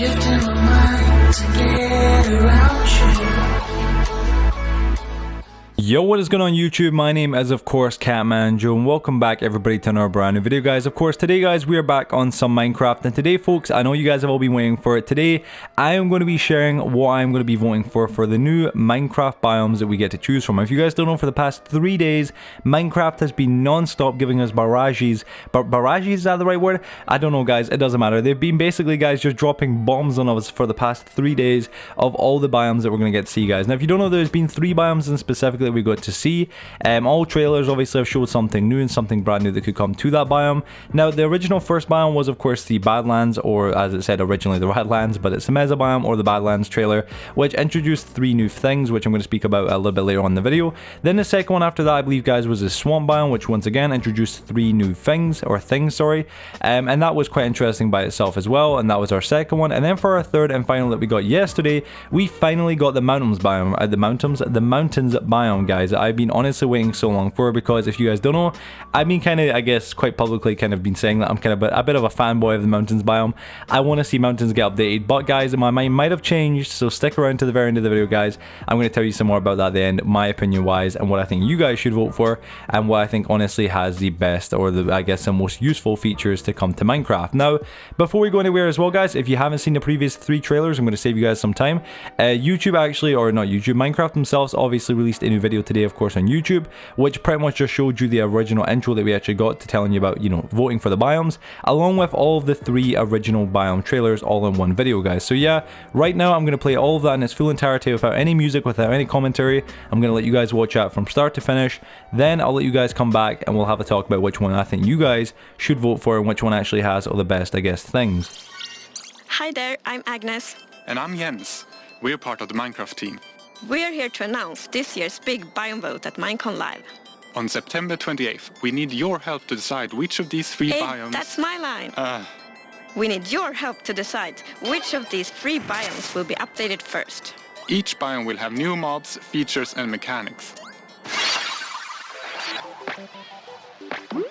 shifting my mind to get around you. Yo, what is going on YouTube? My name is of course Catmanjoe, and welcome back everybody to another brand new video, guys. Of course today, guys, we are back on some Minecraft, and today folks, I know you guys have all been waiting for it. Today I am going to be sharing what I'm going to be voting for the new Minecraft biomes that we get to choose from. If you guys don't know, for the past 3 days Minecraft has been non-stop giving us barrages, but barrages, is that the right word? I don't know, guys, it doesn't matter. They've been basically, guys, just dropping bombs on us for the past 3 days of all the biomes that we're going to get to see, guys. Now if you don't know, there's been 3 biomes in specifically that we got to see. All trailers obviously have showed something new and something brand new that could come to that biome. Now the original first biome was of course the Badlands, or as it said originally the Redlands, but it's the Mesa biome or the Badlands trailer, which introduced 3 new things, which I'm going to speak about a little bit later on in the video. Then the second one after that, I believe, guys, was the Swamp biome, which once again introduced 3 new things, sorry, and that was quite interesting by itself as well, and that was our second one. And then for our third and final that we got yesterday, we finally got the Mountains biome, the Mountains biome, guys. I've been honestly waiting so long for, because if you guys don't know, I've been kind of, I guess, quite publicly kind of been saying that I'm kind of a bit of a fanboy of the Mountains biome. I want to see Mountains get updated, but guys, my mind might have changed, so stick around to the very end of the video, guys. I'm going to tell you some more about that at the end, my opinion wise, and what I think you guys should vote for, and what I think honestly has the best, or the, I guess, the most useful features to come to Minecraft. Now, before we go anywhere as well, guys, if you haven't seen the previous 3 trailers, I'm going to save you guys some time. YouTube actually, or not YouTube, Minecraft themselves obviously released a new video today, of course, on YouTube, which pretty much just showed you the original intro that we actually got to telling you about, you know, voting for the biomes, along with all of the 3 original biome trailers all in one video, guys. So yeah, right now I'm going to play all of that in its full entirety without any music, without any commentary. I'm going to let you guys watch that from start to finish. Then I'll let you guys come back and we'll have a talk about which one I think you guys should vote for and which one actually has all the best, I guess, things. Hi there, I'm Agnes. And I'm Jens. We're part of the Minecraft team. We're here to announce this year's big biome vote at Minecon Live. On September 28th, we need your help to decide which of these 3 biomes... That's my line. We need your help to decide which of these 3 biomes will be updated first. Each biome will have new mobs, features and mechanics.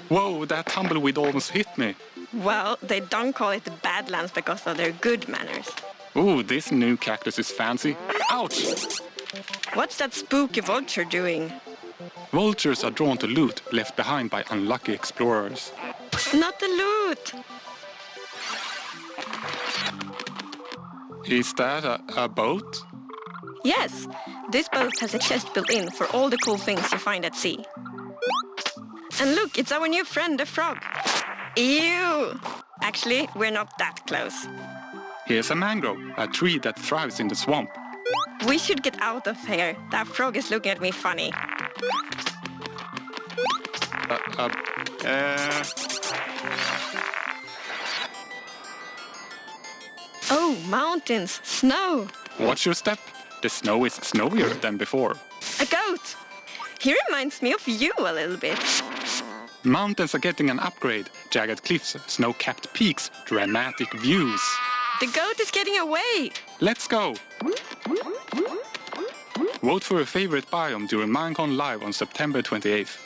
Whoa, that tumbleweed almost hit me. Well, they don't call it the Badlands because of their good manners. Ooh, this new cactus is fancy. Ouch! What's that spooky vulture doing? Vultures are drawn to loot left behind by unlucky explorers. Not the loot! Is that a boat? Yes, this boat has a chest built in for all the cool things you find at sea. And look, it's our new friend, the frog. Ew! Actually, we're not that close. Here's a mangrove, a tree that thrives in the swamp. We should get out of here. That frog is looking at me funny. Oh, mountains, snow. Watch your step. The snow is snowier than before. A goat. He reminds me of you a little bit. Mountains are getting an upgrade. Jagged cliffs, snow-capped peaks, dramatic views. The goat is getting away. Let's go. Vote for your favorite biome during Minecon Live on September 28th.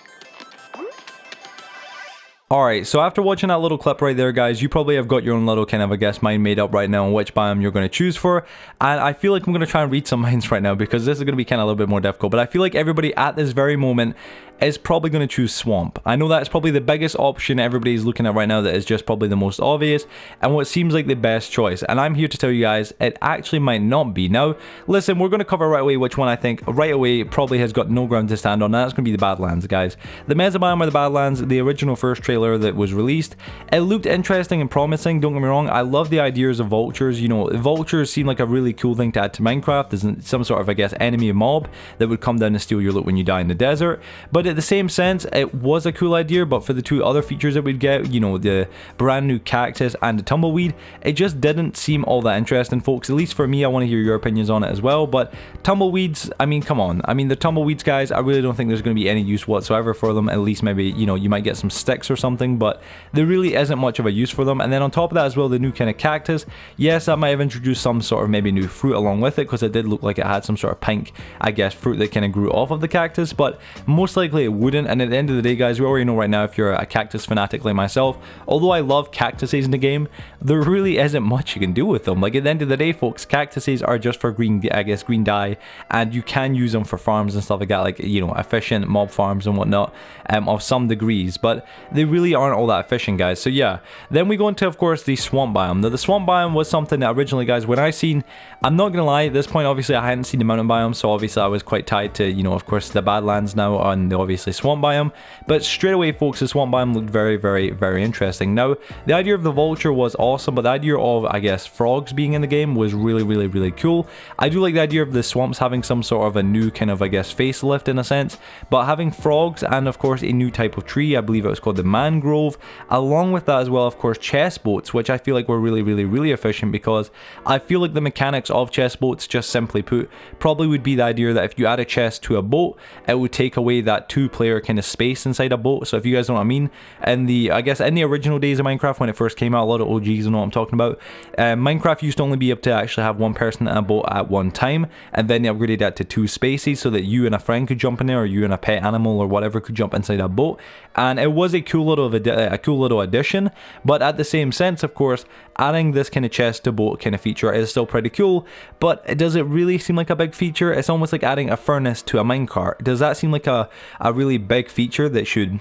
Alright, so after watching that little clip right there, guys, you probably have got your own little kind of, I guess, mind made up right now on which biome you're going to choose for. And I feel like I'm going to try and read some minds right now, because this is going to be kind of a little bit more difficult. But I feel like everybody at this very moment is probably going to choose Swamp. I know that's probably the biggest option everybody's looking at right now, that is just probably the most obvious and what seems like the best choice. And I'm here to tell you guys, it actually might not be. Now, listen, we're going to cover right away which one I think right away probably has got no ground to stand on. That's going to be the Badlands, guys. The Mesa biome or the Badlands, the original first trailer that was released, it looked interesting and promising, don't get me wrong. I love the ideas of vultures. You know, vultures seem like a really cool thing to add to Minecraft. There's some sort of, I guess, enemy mob that would come down and steal your loot when you die in the desert. But at the same sense, it was a cool idea, but for the 2 other features that we'd get, you know, the brand new cactus and the tumbleweed, it just didn't seem all that interesting, folks. At least for me, I want to hear your opinions on it as well. But tumbleweeds, I mean, come on. I mean, the tumbleweeds, guys, I really don't think there's going to be any use whatsoever for them. At least maybe, you know, you might get some sticks or something, but there really isn't much of a use for them. And then on top of that as well, the new kind of cactus, yes, that might have introduced some sort of maybe new fruit along with it, because it did look like it had some sort of pink, I guess, fruit that kind of grew off of the cactus. But most likely technically it wouldn't, and at the end of the day, guys, we already know right now, if you're a cactus fanatic like myself, although I love cactuses in the game, there really isn't much you can do with them. Like, at the end of the day, folks, cactuses are just for green, I guess, green dye, and you can use them for farms and stuff like that, like, you know, efficient mob farms and whatnot, of some degrees, but they really aren't all that efficient, guys. So yeah, then we go into, of course, the swamp biome. Now, the swamp biome was something that originally, guys, when I seen, I'm not gonna lie, at this point, obviously, I hadn't seen the mountain biome, so obviously I was quite tied to, you know, of course, the Badlands now on the obviously swamp biome, but straight away, folks, the swamp biome looked very, very, very interesting. Now, the idea of the vulture was awesome, but the idea of, I guess, frogs being in the game was really, really, really cool. I do like the idea of the swamps having some sort of a new kind of, I guess, facelift in a sense, but having frogs and, of course, a new type of tree, I believe it was called the mangrove, along with that as well, of course, chest boats, which I feel like were really, really, really efficient, because I feel like the mechanics of chest boats, just simply put, probably would be the idea that if you add a chest to a boat, it would take away that two-player kind of space inside a boat. So if you guys know what I mean, in the, I guess, in the original days of Minecraft, when it first came out, a lot of OGs know what I'm talking about, Minecraft used to only be able to actually have one person in a boat at one time, and then they upgraded that to 2 spaces so that you and a friend could jump in there, or you and a pet animal or whatever could jump inside a boat, and it was a cool little addition. But at the same sense, of course, adding this kind of chest to boat kind of feature is still pretty cool, but does it really seem like a big feature? It's almost like adding a furnace to a minecart. Does that seem like a really big feature that should,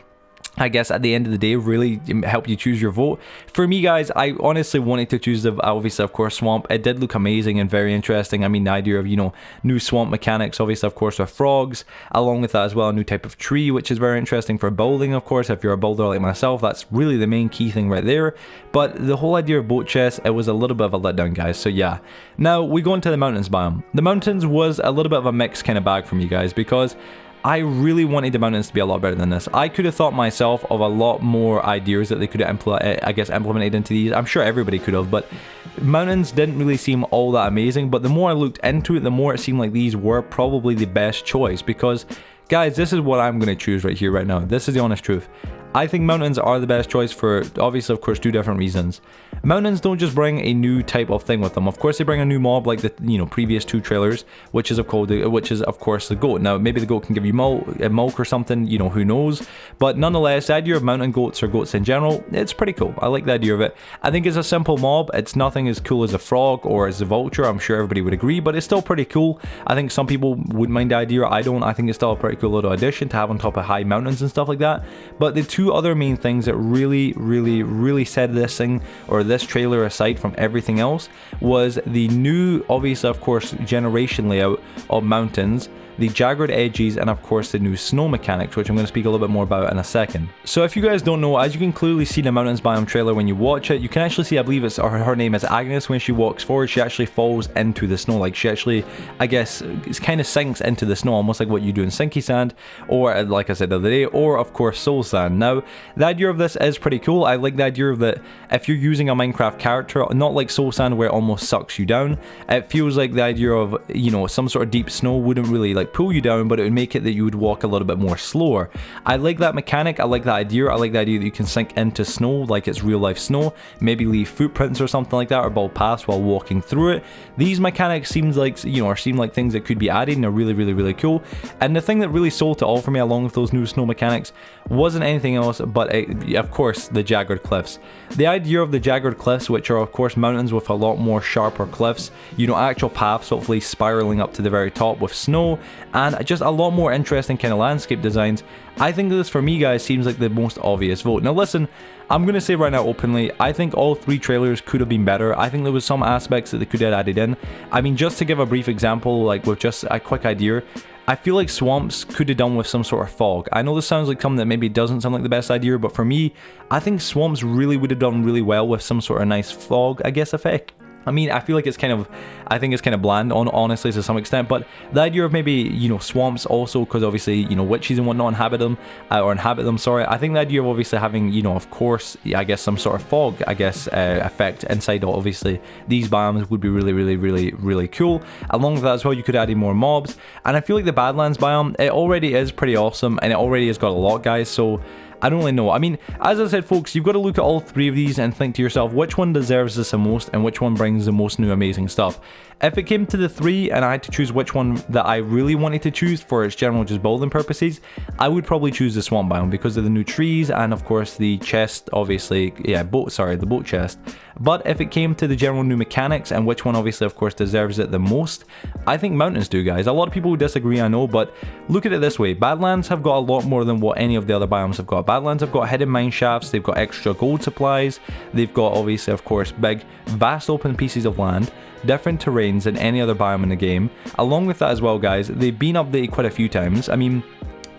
I guess, at the end of the day, really help you choose your vote? For me, guys, I honestly wanted to choose the, obviously, of course, swamp. It did look amazing and very interesting. I mean, the idea of, you know, new swamp mechanics, obviously, of course, with frogs, along with that as well, a new type of tree, which is very interesting for building, of course. If you're a builder like myself, that's really the main key thing right there. But the whole idea of boat chests, it was a little bit of a letdown, guys. So yeah, now we go into the mountains biome. The mountains was a little bit of a mixed kind of bag for me, guys, because I really wanted the mountains to be a lot better than this. I could have thought myself of a lot more ideas that they could have implemented into these. I'm sure everybody could have, but mountains didn't really seem all that amazing. But the more I looked into it, the more it seemed like these were probably the best choice, because, guys, this is what I'm going to choose right here, right now. This is the honest truth. I think mountains are the best choice for, obviously, of course, 2 different reasons. Mountains don't just bring a new type of thing with them. Of course, they bring a new mob like the, you know, previous 2 trailers, which is of course the goat. Now, maybe the goat can give you milk or something, you know, who knows. But nonetheless, the idea of mountain goats or goats in general, it's pretty cool. I like the idea of it. I think it's a simple mob. It's nothing as cool as a frog or as a vulture. I'm sure everybody would agree, but it's still pretty cool. I think some people wouldn't mind the idea. I don't. I think it's still a pretty cool little addition to have on top of high mountains and stuff like that. But the 2 other main things that really set this thing, or this trailer, aside from everything else, was the new, obviously, of course, generation layout of mountains, the jagged edges, and of course the new snow mechanics, which I'm going to speak a little bit more about in a second. So if you guys don't know, as you can clearly see the mountains biome trailer when you watch it, you can actually see, I believe it's her name is Agnes, when she walks forward, she actually falls into the snow. Like, she actually, I guess, it kind of sinks into the snow, almost like what you do in Sinky Sand, or like I said the other day, or of course Soul Sand. Now, the idea of this is pretty cool. I like the idea of that if you're using a Minecraft character, not like Soul Sand where it almost sucks you down, it feels like the idea of, you know, some sort of deep snow wouldn't really like pull you down, but it would make it that you would walk a little bit more slower. I like that mechanic. I like that idea. I like the idea that you can sink into snow like it's real life snow, maybe leave footprints or something like that, or build paths while walking through it. These mechanics seem like things that could be added, and they're really cool. And the thing that really sold it all for me, along with those new snow mechanics, wasn't anything else but of course the jagged cliffs. The idea of the jagged cliffs, which are of course mountains with a lot more sharper cliffs, you know, actual paths hopefully spiraling up to the very top with snow, and just a lot more interesting kind of landscape designs. I think this, for me, guys, seems like the most obvious vote. Now listen, I'm going to say right now openly, I think all 3 trailers could have been better. I think there was some aspects that they could have added in. I mean, just to give a brief example, like with just a quick idea, I feel like swamps could have done with some sort of fog. I know this sounds like something that maybe doesn't sound like the best idea, but for me, I think swamps really would have done really well with some sort of nice fog, I guess, effect. I mean, I feel like it's kind of, I think it's kind of bland, honestly, to some extent, but the idea of maybe, you know, swamps also, because obviously, you know, witches and whatnot inhabit them, sorry. I think the idea of obviously having, you know, of course, I guess some sort of fog, I guess, effect inside, obviously, these biomes would be really cool. Along with that as well, you could add in more mobs, and I feel like the Badlands biome, it already is pretty awesome, and it already has got a lot, guys, so I don't really know. I mean, as I said, folks, you've got to look at all three of these and think to yourself, which one deserves this the most and which one brings the most new amazing stuff. If it came to the three and I had to choose which one that I really wanted to choose for its general just building purposes, I would probably choose the swamp biome because of the new trees and of course the chest, obviously, yeah, the boat chest. But if it came to the general new mechanics and which one obviously of course deserves it the most, I think mountains do, guys. A lot of people would disagree, I know, but look at it this way. Badlands have got a lot more than what any of the other biomes have got. Badlands have got hidden mine shafts, they've got extra gold supplies, they've got obviously of course big, vast open pieces of land, different terrains than any other biome in the game. Along with that as well, guys, they've been updated quite a few times. I mean,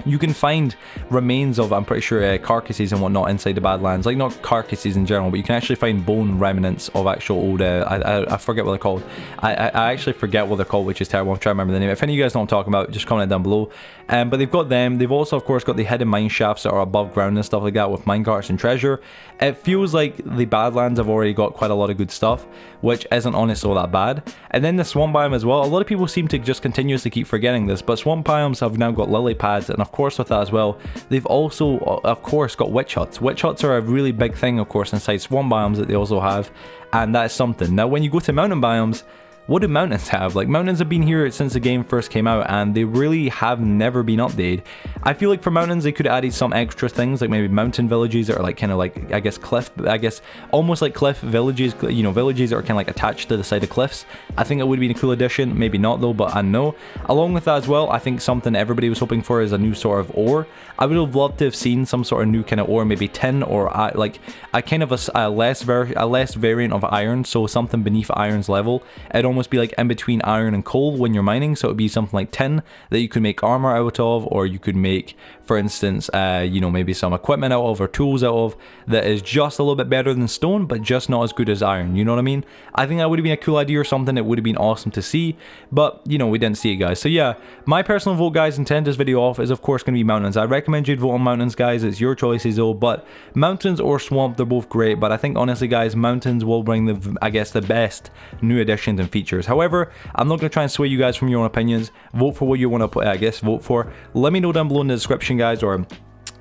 you can find remains of, I'm pretty sure, carcasses and whatnot inside the Badlands. Like, not carcasses in general, but you can actually find bone remnants of actual old, I forget what they're called. I actually forget what they're called, which is terrible. I'm trying to remember the name. If any of you guys know what I'm talking about, just comment down below. But they've got them. They've also, of course, got the hidden mine shafts that are above ground and stuff like that with minecarts and treasure. It feels like the Badlands have already got quite a lot of good stuff, which isn't honestly all that bad. And then the swamp biome as well. A lot of people seem to just continuously keep forgetting this, but swamp biomes have now got lily pads, and of course with that as well, they've also, of course, got witch huts. Witch huts are a really big thing, of course, inside swamp biomes that they also have, and that's something. Now, when you go to mountain biomes, what do mountains have? Like, mountains have been here since the game first came out and they really have never been updated. I feel like for mountains they could have added some extra things, like maybe mountain villages that are like kind of like, I guess almost like cliff villages, you know, villages that are kind of like attached to the side of cliffs. I think it would be a cool addition, maybe not though, but I know. Along with that as well, I think something everybody was hoping for is a new sort of ore. I would have loved to have seen some sort of new kind of ore, maybe tin or like a kind of a less variant of iron, so something beneath iron's level. It'd almost be like in between iron and coal when you're mining, so it would be something like tin that you could make armor out of, or you could make, for instance, you know, maybe some equipment out of or tools out of that is just a little bit better than stone but just not as good as iron, you know what I mean? I think that would have been a cool idea or something that would have been awesome to see, but you know, we didn't see it, guys. So yeah, my personal vote, guys, and to end this video off is of course going to be mountains. I recommend you'd vote on mountains, guys. It's your choices though, but mountains or swamp, they're both great, but I think honestly, guys, mountains will bring the, I guess, the best new additions and features. However, I'm not going to try and sway you guys from your own opinions. Vote for what you want to put, I guess, vote for. Let me know down below in the description, guys, or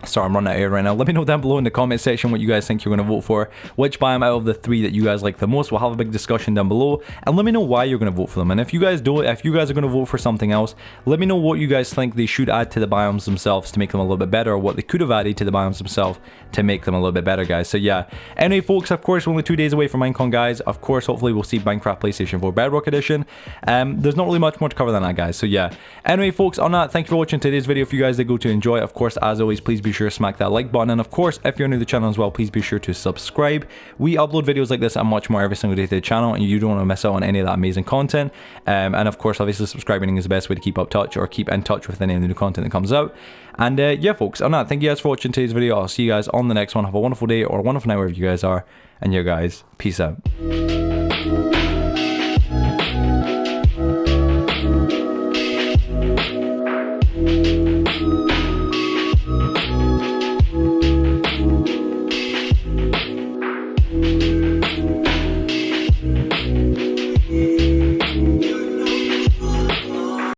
sorry, I'm running out of air right now. Let me know down below in the comment section what you guys think you're going to vote for. Which biome out of the three that you guys like the most. We'll have a big discussion down below. And let me know why you're going to vote for them. And if you guys don't, if you guys are going to vote for something else, let me know what you guys think they should add to the biomes themselves to make them a little bit better, or what they could have added to the biomes themselves to make them a little bit better, guys. So yeah. Anyway, folks, of course, we're only 2 days away from Minecon, guys. Of course, hopefully we'll see Minecraft PlayStation 4 Bedrock Edition. There's not really much more to cover than that, guys. So yeah. Anyway, folks, on that, thank you for watching today's video. If you guys did go to enjoy it, of course, as always, please be sure to smack that like button, and of course, if you're new to the channel as well, please be sure to subscribe. We upload videos like this and much more every single day to the channel, and you don't want to miss out on any of that amazing content. And of course, obviously, subscribing is the best way to keep in touch with any of the new content that comes out. And yeah, folks, on that, thank you guys for watching today's video. I'll see you guys on the next one. Have a wonderful day or a wonderful night wherever you guys are, and yeah, guys, peace out.